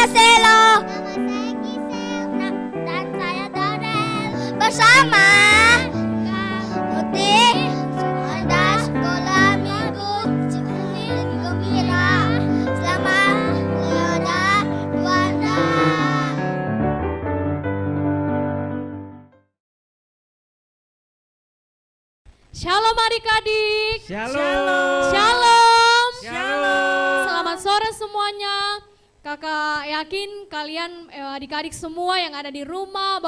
Selo. Nama saya Gisel. Dan saya Darel. Bersama Putih ada sekolah minggu gembira. Selamat Leona Wanda. Shalom adik-adik. Shalom. Shalom. Shalom. Selamat sore semuanya. Kakak yakin kalian adik-adik semua yang ada di rumah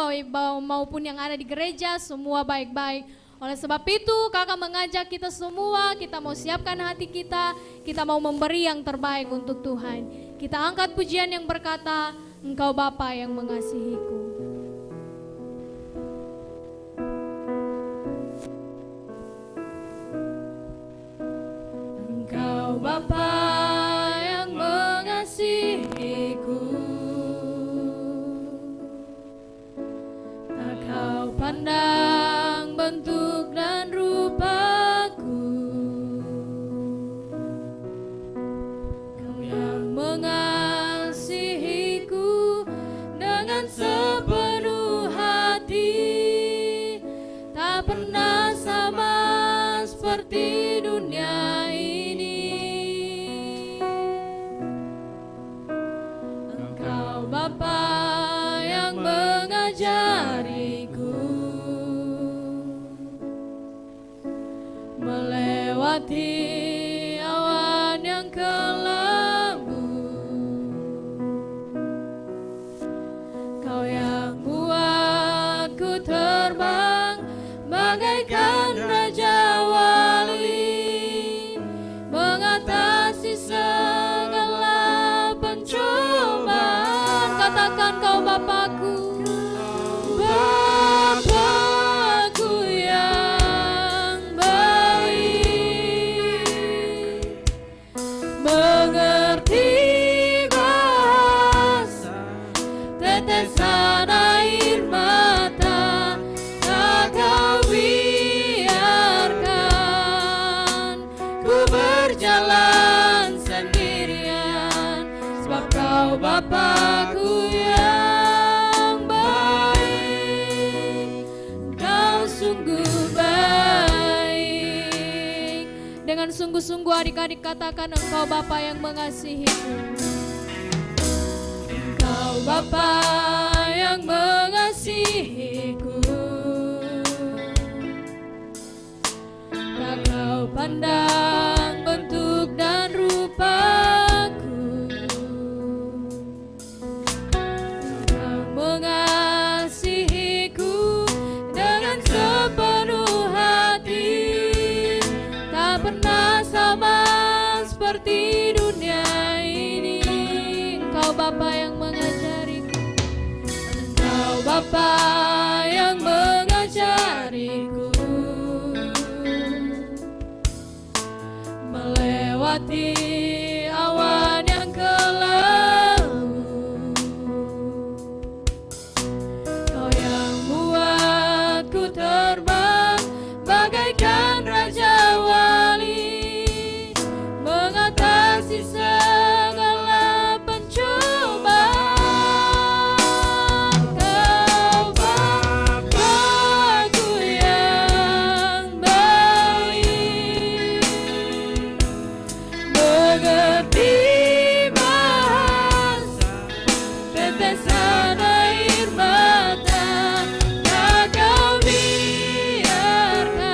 maupun yang ada di gereja semua baik-baik. Oleh sebab itu kakak mengajak kita semua, kita mau siapkan hati kita mau memberi yang terbaik untuk Tuhan. Kita angkat pujian yang berkata, Engkau Bapa yang mengasihiku. Engkau Bapa yang mengasihiku, tak kau pandang bentuk dan rupaku. Kau yang mengasihiku dengan sepenuh hati, tak pernah sama seperti dunia ini. Engkau Bapa yang mengajariku melewati awan yang kelabu. Kau yang buatku terbang bagaikan raja wali, mengatasi segala pencobaan. Katakan kau Bapakku, Bapakku yang baik, mengerti bahasa tetesan air mata. Tak kau biarkan ku berjalan sendirian, sebab kau Bapakku yang baik. Kau sungguh baik. Dengan sungguh-sungguh adik-adik katakan, Engkau Bapa yang mengasihiku. Engkau Bapa yang mengasihiku, tak kau pandang bentuk dan rupaku. Kau mengasihiku dengan sepenuh hati, tak pernah sama seperti dunia ini. Engkau Bapa yang mengajariku, Engkau Bapa yang mengajariku melewati awan yang kelabu. Kau yang buatku terbang bagaikan raja wali, mengatasi segala pencobaan. Kau Bapakku yang baik, mengerti bahasa tetesan air mata. Tak kau biarkan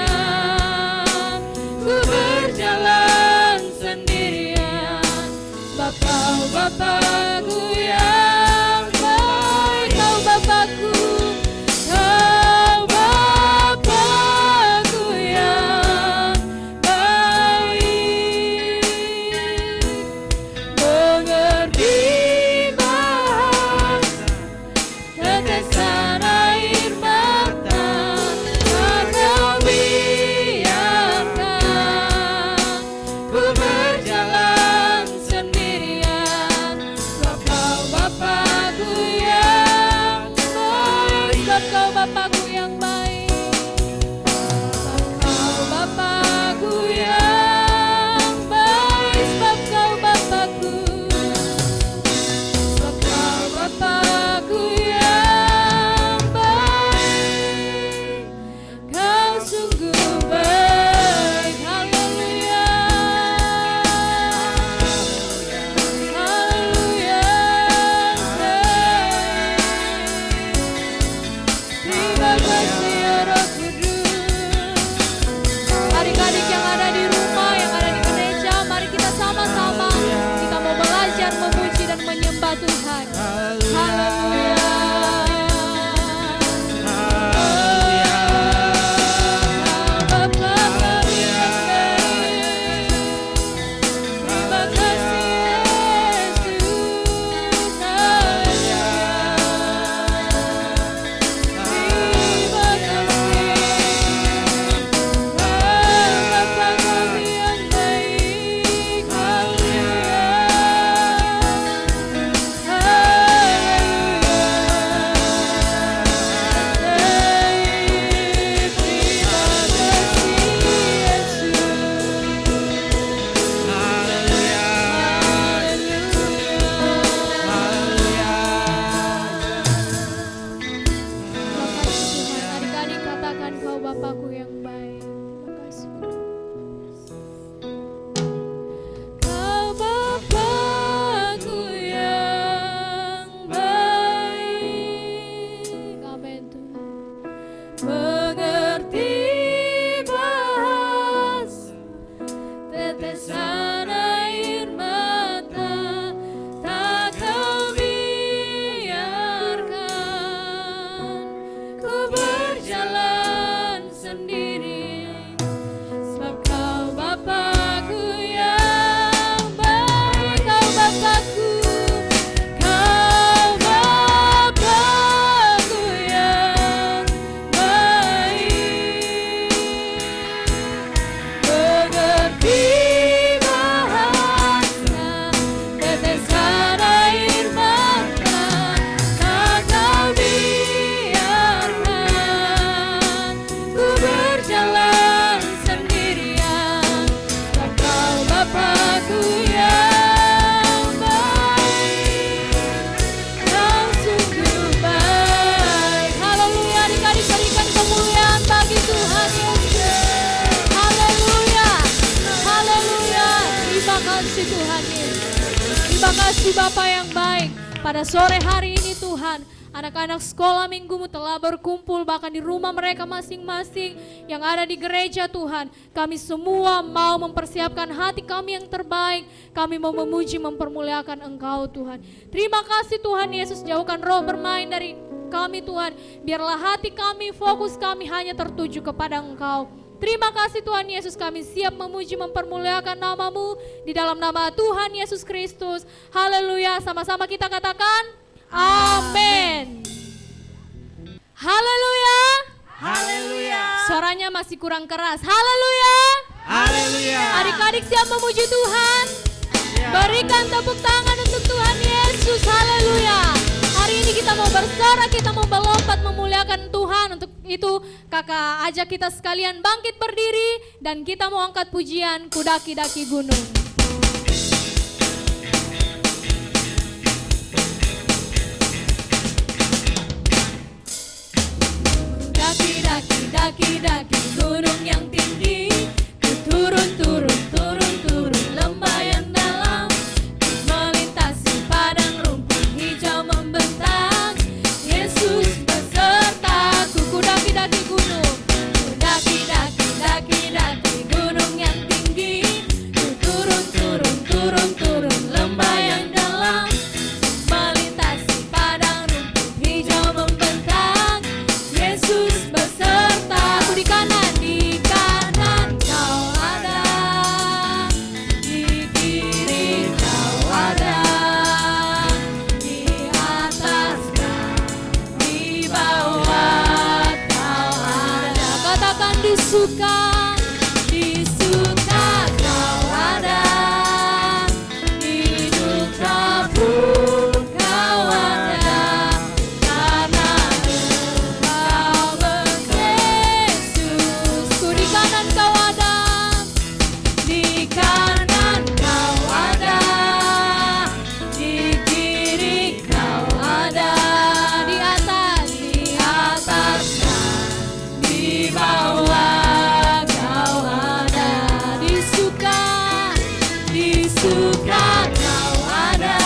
ku berjalan sendirian, sebab kau Bapakku yang baik. Kau Bapakku, kau Bapakku yang baik, mengerti bahasa tetesan air mata. Tak kau biarkan ku berjalan sendirian, sebab kau Bapakku yang baik. Sebab kau Bapakku yang baik, sebab kau Bapakku yang baik, sebab kau Bapakku, sebab kau kasih Bapa yang baik. Pada sore hari ini Tuhan, anak-anak sekolah minggumu telah berkumpul bahkan di rumah mereka masing-masing yang ada di gereja Tuhan. Kami semua mau mempersiapkan hati kami yang terbaik. Kami mau memuji mempermuliakan Engkau Tuhan. Terima kasih Tuhan Yesus, jauhkan roh bermain dari kami Tuhan. Biarlah hati kami, fokus kami hanya tertuju kepada Engkau. Terima kasih Tuhan Yesus, kami siap memuji mempermuliakan nama-Mu di dalam nama Tuhan Yesus Kristus. Haleluya, sama-sama kita katakan amin. Haleluya. Haleluya. Suaranya masih kurang keras. Haleluya. Haleluya. Adik-adik siap memuji Tuhan. Ya. Berikan tepuk tangan untuk Tuhan Yesus. Haleluya. Hari ini kita mau bersorak, kita mau melompat memuliakan Tuhan. Untuk itu kakak ajak kita sekalian bangkit berdiri dan kita mau angkat pujian Kudaki-daki gunung. Daki-daki gunung yang tinggi, ku turun lembah yang dalam, ku melintasi padang rumput hijau membentang. Yesus besertaku, ku daki-daki gunung, ku daki-daki gunung yang tinggi, ku turun lembah yang dalam, melintasi padang rumput hijau membentang. Yesus besertaku, di kanan kau ada, di kiri kau ada, di atas dan di bawah kau ada. Katakan di suka kau ada, di duka pun kau ada, karena Engkau Yesus. Ku di kanan kau ada, di kanan kau ada, di kiri kau ada, di atas dan di bawah kau ada, di suka kau ada,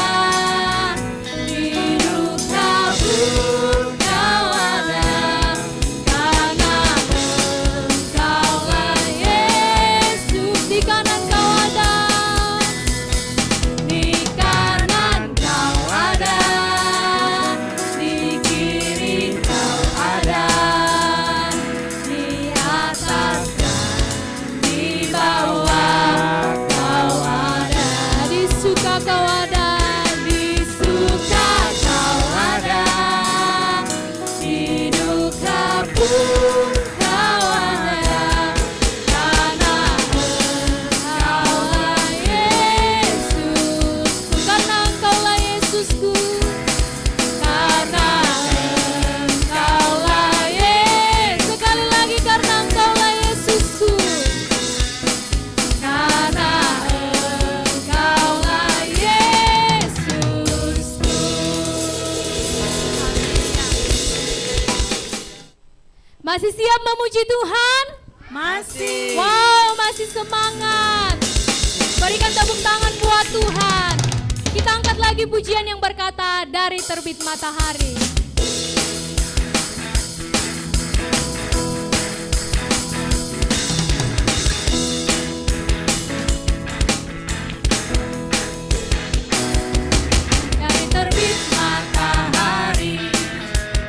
di duka pun kau ada, karena Engkaulah Yesus. Di kanan kau ada, di kanan kau ada, di kiri kau ada, di atas dan di bawah kau ada, di suka kau ada, di suka kau ada, di duka pun kau ada, karena Engkaulah Yesus. Karena Engkaulah Yesusku, karena Engkaulah Yesus. Sekali lagi, karena Engkaulah Yesusku, karena Engkaulah Yesusku. Masih siap memuji Tuhan? Masih. Wow, masih semangat. Berikan tepuk tangan buat Tuhan. Kita angkat lagi pujian yang berkata, dari terbit matahari. Dari terbit matahari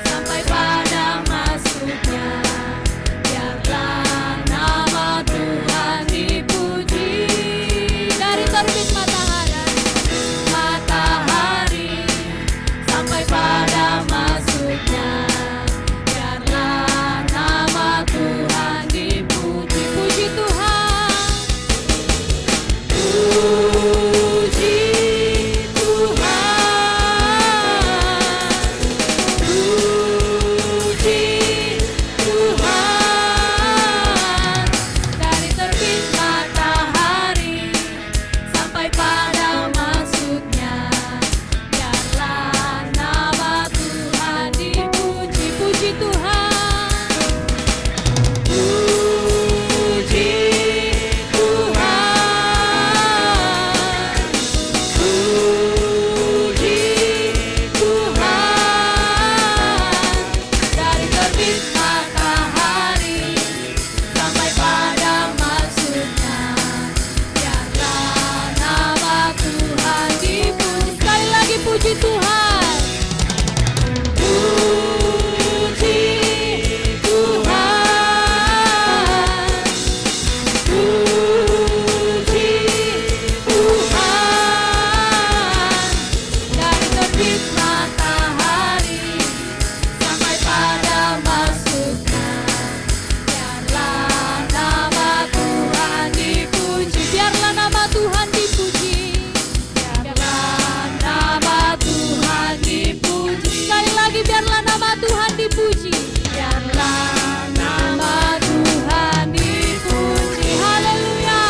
sampai pada masuknya, biarlah nama Tuhan dipuji. Dari terbit matahari sampai pada biarlah nama Tuhan dipuji. Biarlah nama Tuhan dipuji. Haleluya.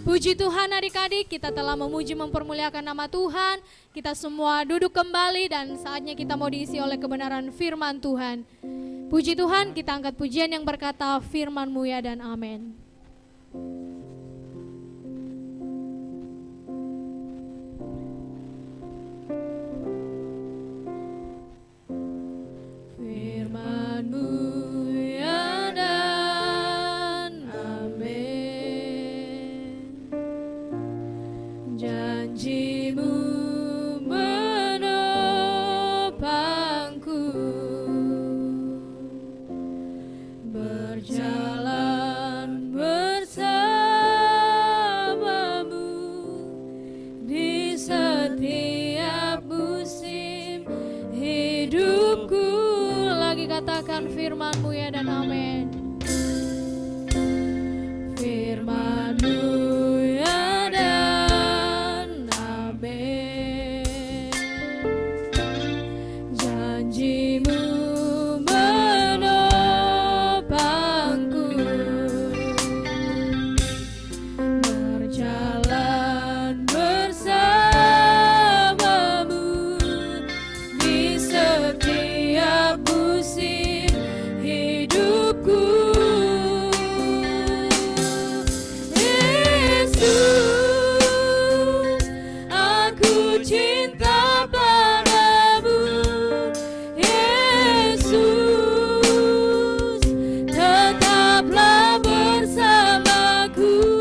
Puji Tuhan adik-adik, kita telah memuji mempermuliakan nama Tuhan. Kita semua duduk kembali dan saatnya kita mau diisi oleh kebenaran firman Tuhan. Puji Tuhan, kita angkat pujian yang berkata firman-Mu ya dan amin. Firman-Mu ya dan amin. Janji-Mu menopangku, berjalan bersamamu di setiap musim hidupku. Lagi katakan firman-Mu ya dan amin. Firman-Mu ya dan amin. Janji-Mu menopangku, berjalan bersamamu di setiap musim hidupku. Yesus, aku cinta padamu. Yesus, tetaplah bersamaku.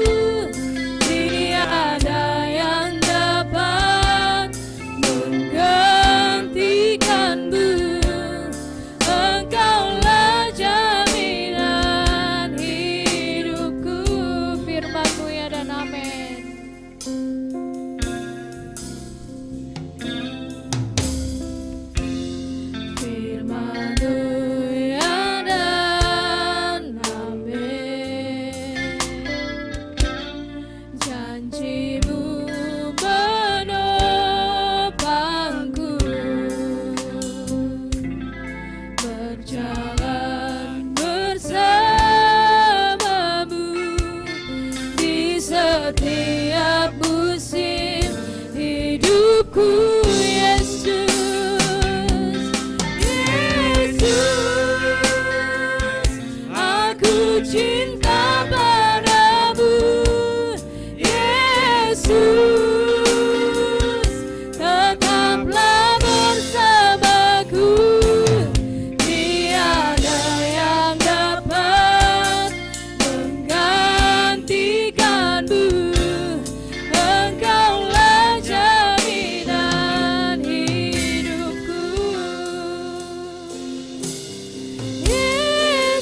Tiada yang dapat menggantikanmu. Engkaulah jaminan hidupku. Firman-Mu ya dan amin. Firman-Mu ya dan amin. Janji-Mu menopangku, berjalan bersamamu di setiap musim hidupku. Yesus, aku cinta padamu. Yesus, tetaplah bersamaku. Tiada yang dapat menggantikanmu. Engkaulah jaminan hidupku.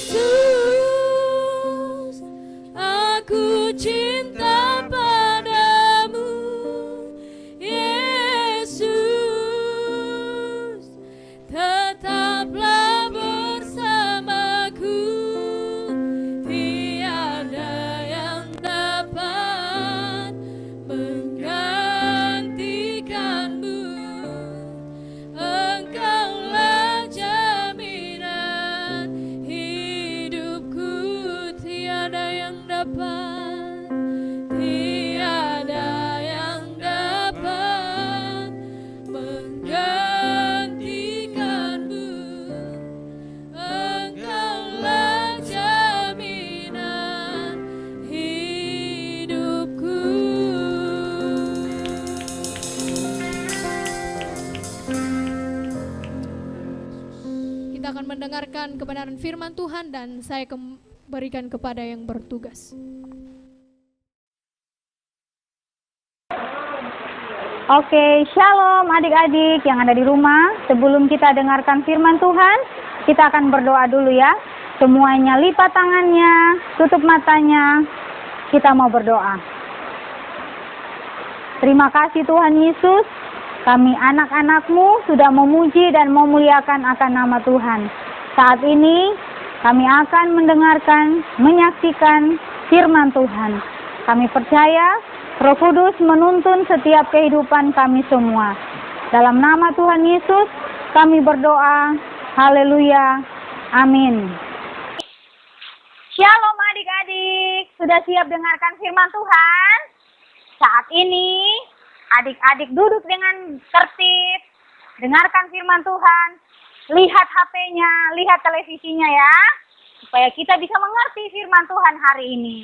Yesus, aku cinta padamu. Yesus, tetaplah bersamaku. Tiada yang dapat menggantikanmu. Engkaulah jaminan hidupku. Tiada yang dapat, tiada yang dapat menggantikanmu. Engkaulah jaminan hidupku. Kita akan mendengarkan kebenaran firman Tuhan dan saya berikan kepada yang bertugas. Oke, shalom adik-adik yang ada di rumah. Sebelum kita dengarkan firman Tuhan, kita akan berdoa dulu ya. Semuanya lipat tangannya, tutup matanya. Kita mau berdoa. Terima kasih Tuhan Yesus. Kami anak-anak-Mu sudah memuji dan memuliakan akan nama Tuhan. Saat ini kami akan mendengarkan, menyaksikan firman Tuhan. Kami percaya Roh Kudus menuntun setiap kehidupan kami semua. Dalam nama Tuhan Yesus kami berdoa. Haleluya. Amin. Shalom adik-adik. Sudah siap dengarkan firman Tuhan? Saat ini adik-adik duduk dengan tertib. Dengarkan firman Tuhan. Lihat HP-nya, lihat televisinya ya. Supaya kita bisa mengerti firman Tuhan hari ini.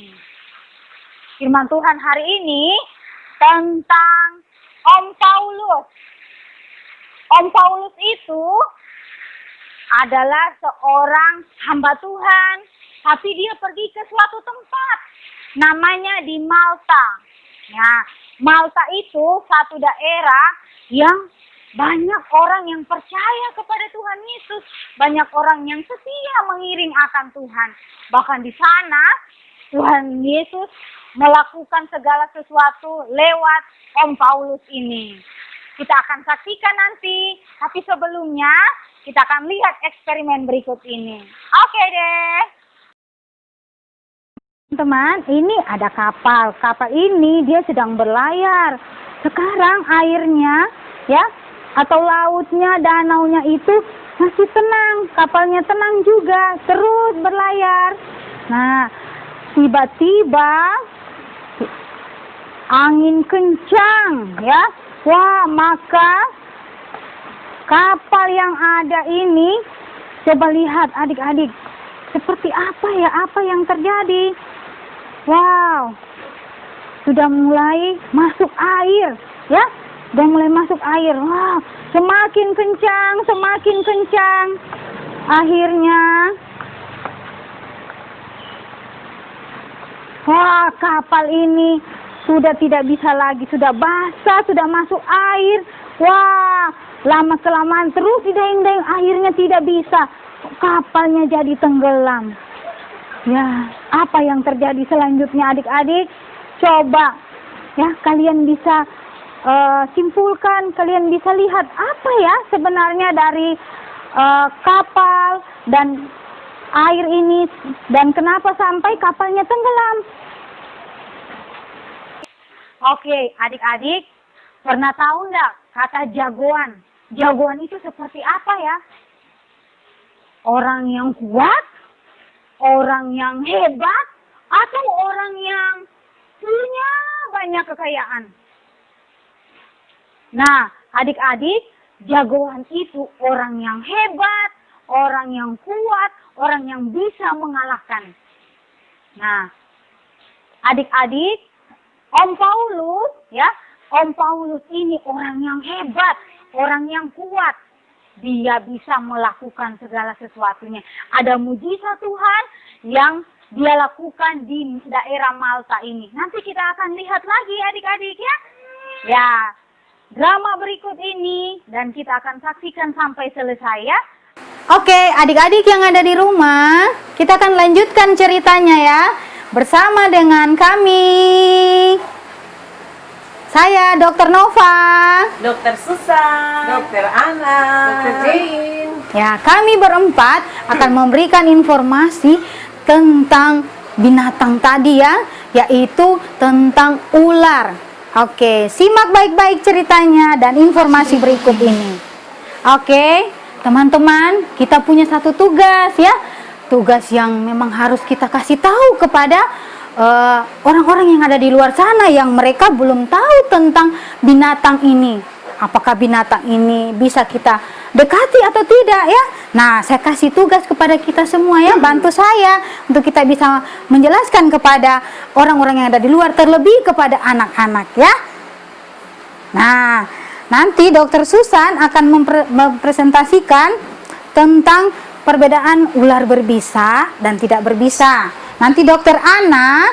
Firman Tuhan hari ini tentang Om Paulus. Om Paulus itu adalah seorang hamba Tuhan, tapi dia pergi ke suatu tempat, namanya di Malta. Ya, Malta itu satu daerah yang banyak orang yang percaya kepada Tuhan Yesus, banyak orang yang setia mengiring akan Tuhan. Bahkan di sana Tuhan Yesus melakukan segala sesuatu lewat Om Paulus ini. Kita akan saksikan nanti, tapi sebelumnya kita akan lihat eksperimen berikut ini. Oke deh. Teman, ini ada kapal. Kapal ini dia sedang berlayar. Sekarang airnya ya atau lautnya, danaunya itu masih tenang. Kapalnya tenang juga, terus berlayar. Nah, tiba-tiba angin kencang ya. Wah, maka kapal yang ada ini, coba lihat adik-adik, seperti apa ya, apa yang terjadi. Wow, sudah mulai masuk air, ya, sudah mulai masuk air. Wow, semakin kencang, semakin kencang. Akhirnya, wah, kapal ini sudah tidak bisa lagi, sudah basah, sudah masuk air. Wah, lama-kelamaan terus didayung-dayung, akhirnya tidak bisa. Kapalnya jadi tenggelam. Ya, apa yang terjadi selanjutnya adik-adik? Coba ya kalian bisa simpulkan, kalian bisa lihat apa ya sebenarnya dari kapal dan air ini dan kenapa sampai kapalnya tenggelam. Oke, adik-adik, pernah tahu enggak kata jagoan? Jagoan itu seperti apa ya? Orang yang kuat, orang yang hebat, atau orang yang punya banyak kekayaan. Nah, adik-adik, jagoan itu orang yang hebat, orang yang kuat, orang yang bisa mengalahkan. Nah, adik-adik, Om Paulus, ya, Om Paulus ini orang yang hebat, orang yang kuat. Dia bisa melakukan segala sesuatunya. Ada mujizat Tuhan yang dia lakukan di daerah Malta ini. Nanti kita akan lihat lagi adik-adik ya. Ya, drama berikut ini dan kita akan saksikan sampai selesai ya. Oke, adik-adik yang ada di rumah, kita akan lanjutkan ceritanya ya. Bersama dengan kami. Saya Dr. Nova, Dokter Susan, Dokter Ana, Dokter Jane. Ya, kami berempat akan memberikan informasi tentang binatang tadi ya, yaitu tentang ular. Oke, simak baik-baik ceritanya dan informasi berikut ini. Oke, teman-teman, kita punya satu tugas ya. Tugas yang memang harus kita kasih tahu kepada orang-orang yang ada di luar sana yang mereka belum tahu tentang binatang ini. Apakah binatang ini bisa kita dekati atau tidak ya? Nah, saya kasih tugas kepada kita semua ya, bantu saya untuk kita bisa menjelaskan kepada orang-orang yang ada di luar, terlebih kepada anak-anak ya. Nah, nanti Dokter Susan akan mempresentasikan tentang perbedaan ular berbisa dan tidak berbisa. Nanti Dokter Ana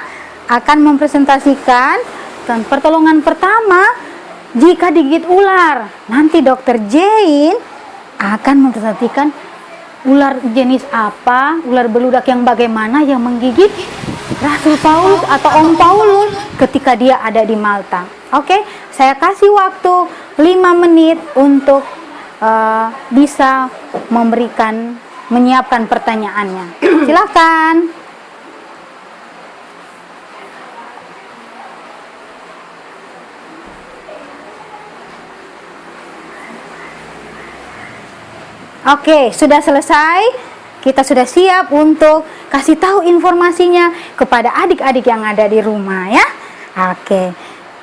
akan mempresentasikan pertolongan pertama jika digigit ular. Nanti Dokter Jane akan mempresentasikan ular jenis apa, ular beludak yang bagaimana yang menggigit Rasul Paulus atau Om Paulus ketika dia ada di Malta. Oke, saya kasih waktu 5 menit untuk bisa menyiapkan pertanyaannya. Silakan. Oke, sudah selesai. Kita sudah siap untuk kasih tahu informasinya kepada adik-adik yang ada di rumah ya. Oke,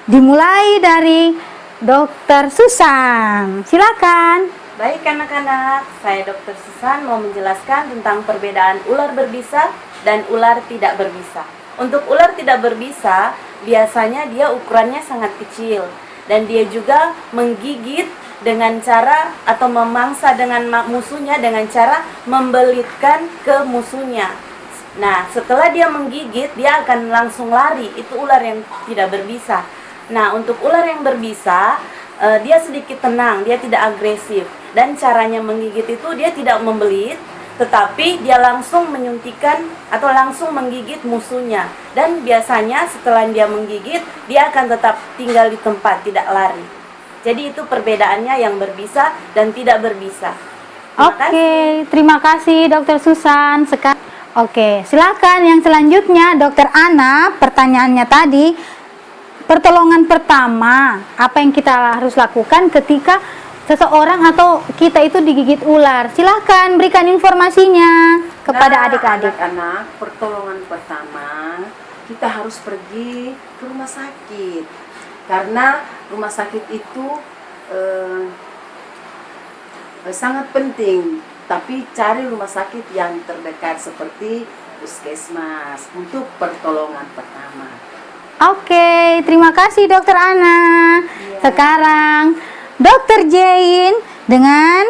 dimulai dari Dokter Susan. Silakan. Baik anak-anak, saya Dr. Susan mau menjelaskan tentang perbedaan ular berbisa dan ular tidak berbisa. Untuk ular tidak berbisa, biasanya dia ukurannya sangat kecil dan dia juga menggigit dengan cara atau memangsa dengan musuhnya dengan cara membelitkan ke musuhnya. Nah, setelah dia menggigit, dia akan langsung lari. Itu ular yang tidak berbisa. Nah, untuk ular yang berbisa, dia sedikit tenang, dia tidak agresif. Dan caranya menggigit itu dia tidak membelit, tetapi dia langsung menyuntikkan atau langsung menggigit musuhnya. Dan biasanya setelah dia menggigit, dia akan tetap tinggal di tempat, tidak lari. Jadi itu perbedaannya yang berbisa dan tidak berbisa. Terima kasih Dokter Susan. Oke, silakan yang selanjutnya Dokter Ana. Pertanyaannya tadi, pertolongan pertama, apa yang kita harus lakukan ketika seseorang atau kita itu digigit ular? Silakan berikan informasinya kepada adik-adik. Anak-anak, pertolongan pertama kita harus pergi ke rumah sakit, karena rumah sakit itu sangat penting. Tapi cari rumah sakit yang terdekat seperti puskesmas untuk pertolongan pertama. Oke, terima kasih Dokter Ana. Sekarang Dokter Jane, dengan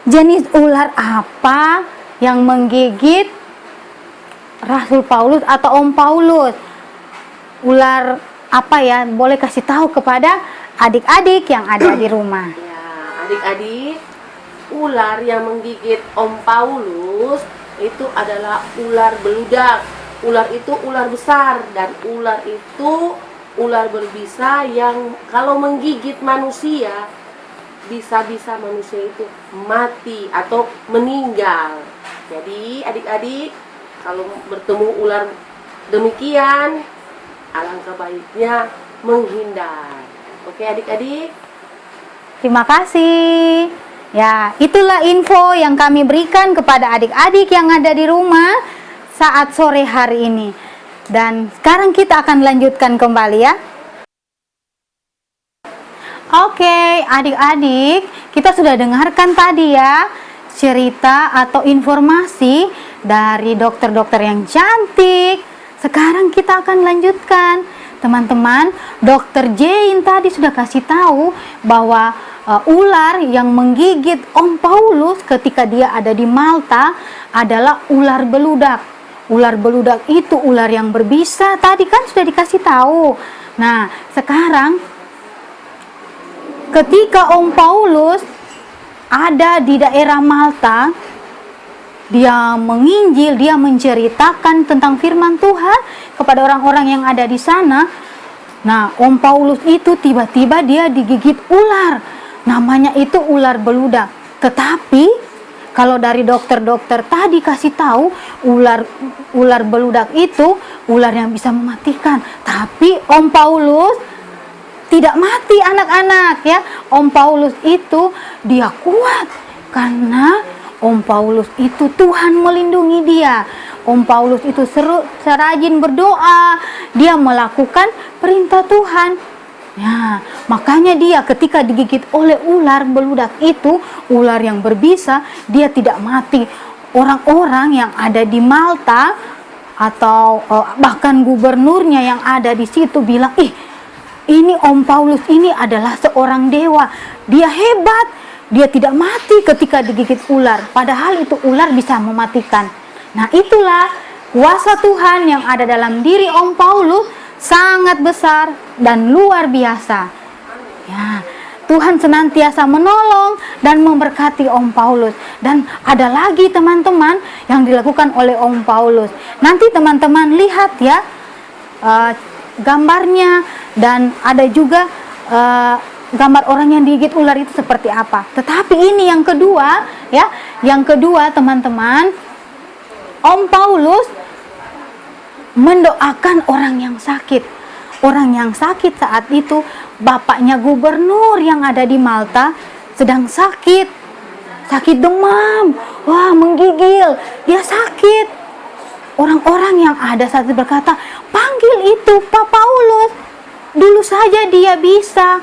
jenis ular apa yang menggigit Rasul Paulus atau Om Paulus? Ular apa ya? Boleh kasih tahu kepada adik-adik yang ada di rumah. Ya, adik-adik, ular yang menggigit Om Paulus itu adalah ular beludak. Ular itu ular besar dan ular itu ular berbisa yang kalau menggigit manusia bisa-bisa manusia itu mati atau meninggal. Jadi adik-adik, kalau bertemu ular demikian, alangkah baiknya menghindar. Oke adik-adik? Terima kasih. Ya, itulah info yang kami berikan kepada adik-adik yang ada di rumah saat sore hari ini. Dan sekarang kita akan lanjutkan kembali ya. Oke, adik-adik, kita sudah dengarkan tadi ya cerita atau informasi dari dokter-dokter yang cantik. Sekarang kita akan lanjutkan. Teman-teman, Dokter Jane tadi sudah kasih tahu bahwa ular yang menggigit Om Paulus ketika dia ada di Malta adalah ular beludak. Ular beludak itu ular yang berbisa, tadi kan sudah dikasih tahu. Nah, sekarang ketika Om Paulus ada di daerah Malta, dia menginjil, dia menceritakan tentang firman Tuhan kepada orang-orang yang ada di sana. Nah, Om Paulus itu tiba-tiba dia digigit ular. Namanya itu ular beludak. Tetapi kalau dari dokter-dokter tadi kasih tahu ular beludak itu ular yang bisa mematikan. Tapi Om Paulus tidak mati anak-anak ya. Om Paulus itu dia kuat karena Om Paulus itu Tuhan melindungi dia. Om Paulus itu serajin berdoa, dia melakukan perintah Tuhan. Ya, makanya dia ketika digigit oleh ular beludak itu, ular yang berbisa, dia tidak mati. Orang-orang yang ada di Malta atau bahkan gubernurnya yang ada di situ bilang, ini Om Paulus ini adalah seorang dewa, dia hebat, dia tidak mati ketika digigit ular, padahal itu ular bisa mematikan. Nah, itulah kuasa Tuhan yang ada dalam diri Om Paulus sangat besar dan luar biasa. Ya, Tuhan senantiasa menolong dan memberkati Om Paulus. Dan ada lagi teman-teman yang dilakukan oleh Om Paulus. Nanti teman-teman lihat ya gambarnya, dan ada juga gambar orang yang digigit ular itu seperti apa. Tetapi ini yang kedua ya, yang kedua teman-teman, Om Paulus mendoakan orang yang sakit. Orang yang sakit saat itu bapaknya gubernur yang ada di Malta sedang sakit. sakit demam, wah menggigil, dia sakit. Orang-orang yang ada saat itu berkata, panggil itu Pak Paulus, dulu saja dia bisa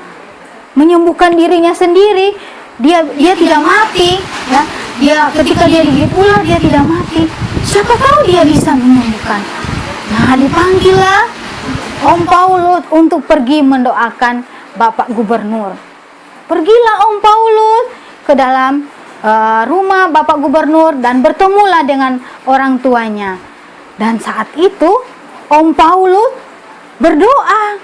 menyembuhkan dirinya sendiri, dia tidak mati, ya. Dia ketika dia digigit ular dia tidak mati. Siapa tahu dia bisa menyembuhkan. Nah, dipanggillah Om Paulus untuk pergi mendoakan Bapak Gubernur. Pergilah Om Paulus ke dalam rumah Bapak Gubernur dan bertemulah dengan orang tuanya. Dan saat itu Om Paulus berdoa.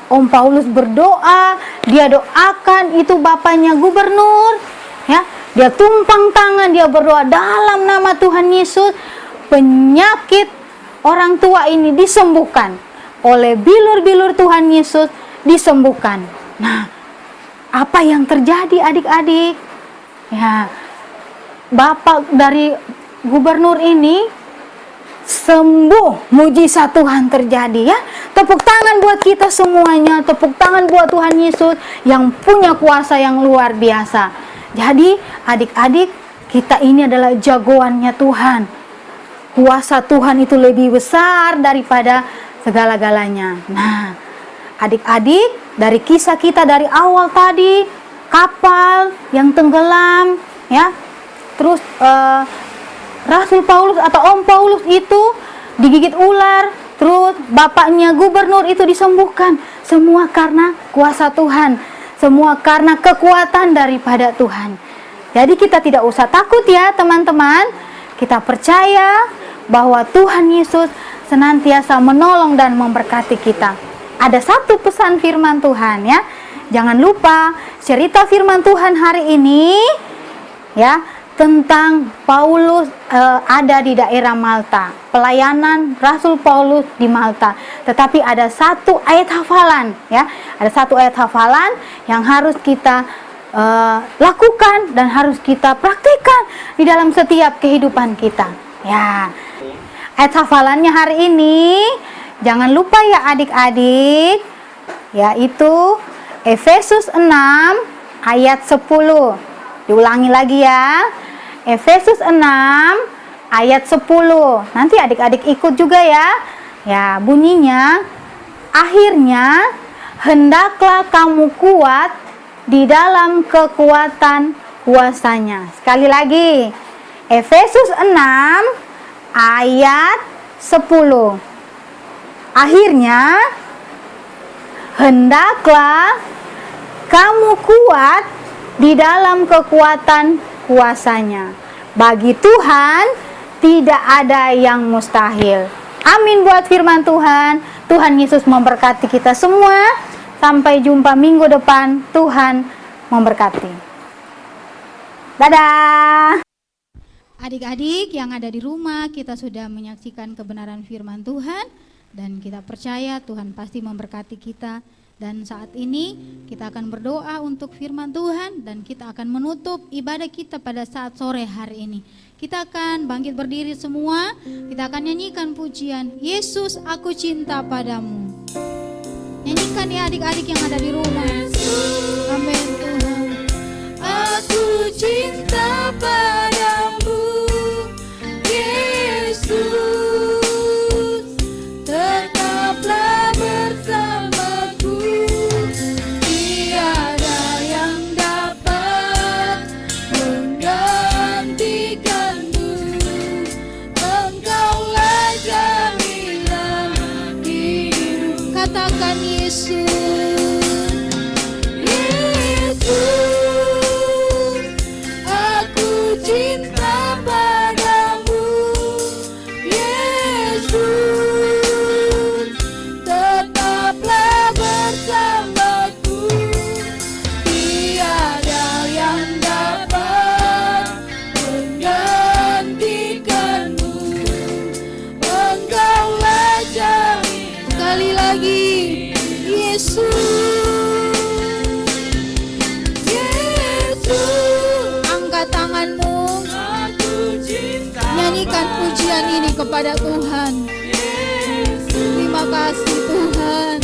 Om Paulus berdoa, dia doakan itu bapaknya gubernur, ya. Dia tumpang tangan, dia berdoa dalam nama Tuhan Yesus, penyakit orang tua ini disembuhkan oleh bilur-bilur Tuhan Yesus, disembuhkan. Nah, apa yang terjadi adik-adik? Ya, bapak dari gubernur ini sembuh, mujizat Tuhan terjadi, ya. Tepuk tangan buat kita semuanya, tepuk tangan buat Tuhan Yesus yang punya kuasa yang luar biasa. Jadi adik-adik, kita ini adalah jagoannya Tuhan. Kuasa Tuhan itu lebih besar daripada segala-galanya. Nah, adik-adik, dari kisah kita dari awal tadi, kapal yang tenggelam, ya. Terus Rasul Paulus atau Om Paulus itu digigit ular, terus bapaknya gubernur itu disembuhkan. Semua karena kuasa Tuhan, semua karena kekuatan daripada Tuhan. Jadi kita tidak usah takut ya teman-teman. Kita percaya bahwa Tuhan Yesus senantiasa menolong dan memberkati kita. Ada satu pesan firman Tuhan, ya. Jangan lupa cerita firman Tuhan hari ini, ya, tentang Paulus ada di daerah Malta, pelayanan Rasul Paulus di Malta. Tetapi ada satu ayat hafalan, ya, ada satu ayat hafalan yang harus kita lakukan dan harus kita praktikkan di dalam setiap kehidupan kita. Ya, ayat hafalannya hari ini, jangan lupa ya adik-adik, yaitu Efesus 6 ayat 10. Diulangi lagi ya. Efesus 6 ayat 10. Nanti adik-adik ikut juga ya. Ya, bunyinya, akhirnya hendaklah kamu kuat di dalam kekuatan kuasanya. Sekali lagi. Efesus 6 ayat 10. Akhirnya hendaklah kamu kuat di dalam kekuatan kuasanya. Bagi Tuhan tidak ada yang mustahil. Amin buat firman Tuhan. Tuhan Yesus memberkati kita semua. Sampai jumpa minggu depan. Tuhan memberkati. Dadah. Adik-adik yang ada di rumah, kita sudah menyaksikan kebenaran firman Tuhan dan kita percaya Tuhan pasti memberkati kita. Dan saat ini kita akan berdoa untuk firman Tuhan dan kita akan menutup ibadah kita pada saat sore hari ini. Kita akan bangkit berdiri semua, kita akan nyanyikan pujian Yesus aku cinta padamu. Nyanyikan ya adik-adik yang ada di rumah. Amin Tuhan. Aku cinta padamu Yesus, tetaplah bersamaku, tiada yang dapat menggantikanmu. Engkaulah jaminan hidup. Katakan Yesus. Nyanyikan pujian ini kepada Tuhan. Terima kasih Tuhan.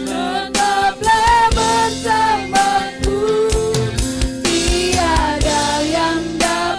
Tetaplah bersamaku, tiada yang dapat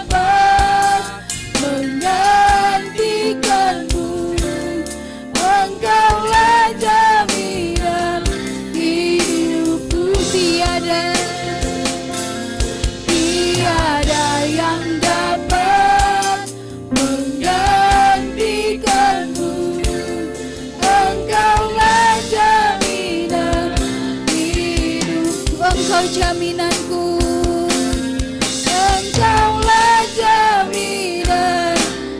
jaminanku, Engkaulah jaminan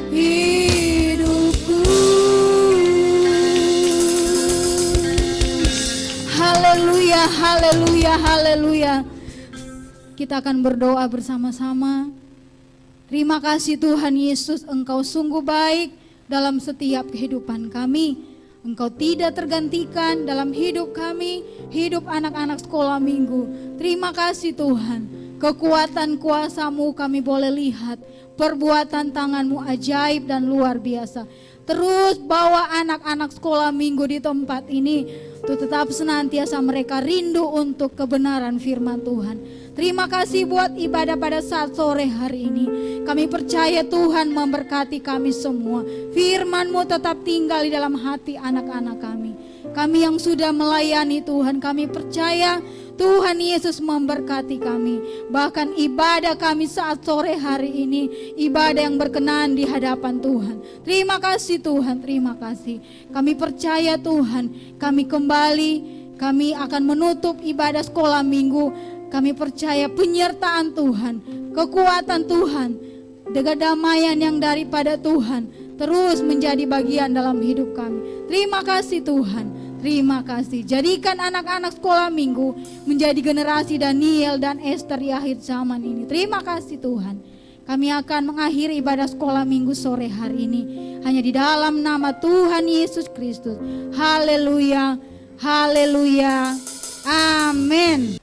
hidupku. Haleluya, haleluya, haleluya. Kita akan berdoa bersama-sama. Terima kasih Tuhan Yesus, Engkau sungguh baik dalam setiap kehidupan kami. Engkau tidak tergantikan dalam hidup kami, hidup anak-anak sekolah minggu. Terima kasih Tuhan, kekuatan kuasa-Mu kami boleh lihat, perbuatan tangan-Mu ajaib dan luar biasa. Terus bawa anak-anak sekolah minggu di tempat ini, untuk tetap senantiasa mereka rindu untuk kebenaran firman Tuhan. Terima kasih buat ibadah pada saat sore hari ini. Kami percaya Tuhan memberkati kami semua. Firman-Mu tetap tinggal di dalam hati anak-anak kami. Kami yang sudah melayani Tuhan, kami percaya Tuhan Yesus memberkati kami. Bahkan ibadah kami saat sore hari ini, ibadah yang berkenan di hadapan Tuhan. Terima kasih Tuhan, terima kasih. Kami percaya Tuhan, kami kembali, kami akan menutup ibadah sekolah minggu. Kami percaya penyertaan Tuhan, kekuatan Tuhan, kedamaian yang daripada Tuhan terus menjadi bagian dalam hidup kami. Terima kasih Tuhan, terima kasih. Jadikan anak-anak sekolah minggu menjadi generasi Daniel dan Esther di akhir zaman ini. Terima kasih Tuhan. Kami akan mengakhiri ibadah sekolah minggu sore hari ini hanya di dalam nama Tuhan Yesus Kristus. Haleluya, haleluya, amin.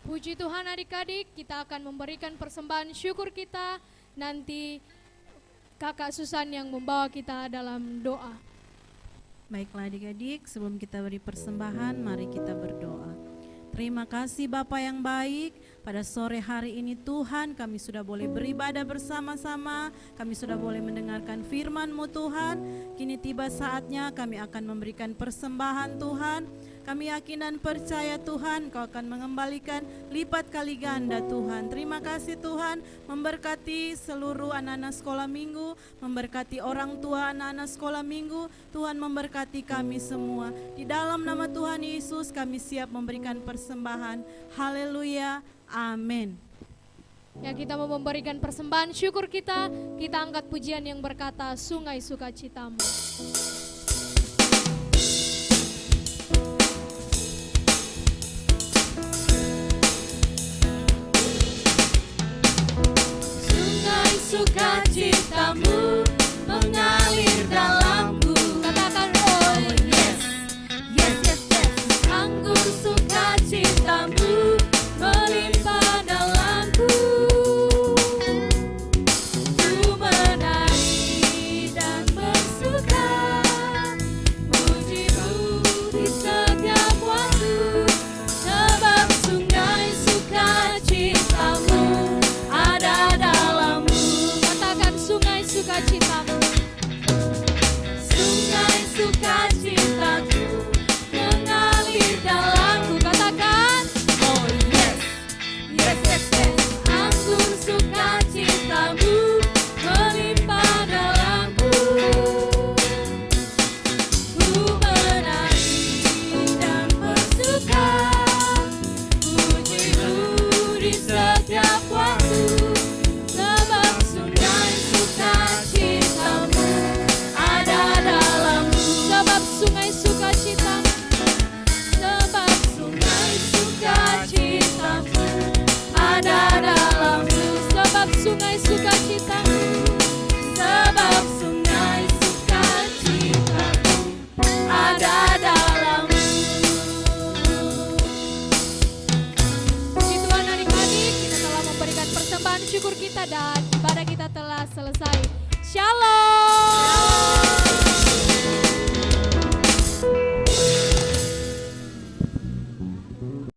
Puji Tuhan adik-adik, kita akan memberikan persembahan syukur kita. Nanti Kakak Susan yang membawa kita dalam doa. Baiklah adik-adik, sebelum kita beri persembahan, mari kita berdoa. Terima kasih Bapa yang baik, pada sore hari ini Tuhan kami sudah boleh beribadah bersama-sama, kami sudah boleh mendengarkan firman-Mu Tuhan. Kini tiba saatnya kami akan memberikan persembahan Tuhan. Kami yakin dan percaya Tuhan Kau akan mengembalikan lipat kali ganda Tuhan. Terima kasih Tuhan, memberkati seluruh anak-anak sekolah minggu, memberkati orang tua anak-anak sekolah minggu. Tuhan memberkati kami semua. Di dalam nama Tuhan Yesus kami siap memberikan persembahan. Haleluya, amin. Ya, kita mau memberikan persembahan syukur kita angkat pujian yang berkata Sungai Sukacitamu. Sukacitamu mengalir dalamku. Katakan oh yes, Yes, yes, yes. Anggur sukacitamu melimpah dalamku. Ku menari dan bersuka, pujimu di setiap waktu. Sebab sungai sukacitamu ada dalammu. sungai sukacitamu. Sungai sukacitaku mengalir dalamku. Katakan oh yes, yes, yes, yes. Anggur sukacitamu melimpah dalamku. Ku menari dan bersuka, pujimu di setiap waktu. Sebab sungai sukacitamu ada dalammu. sebab sungai sukacitamu. Sebab sungai sukacitamu ada dalammu. Sebab sungai sukacitamu. Sebab sungai sukacitamu ada dalammu. Puji Tuhan adik-adik, kita telah memberikan persembahan syukur kita dan ibadah kita telah selesai. Shalom.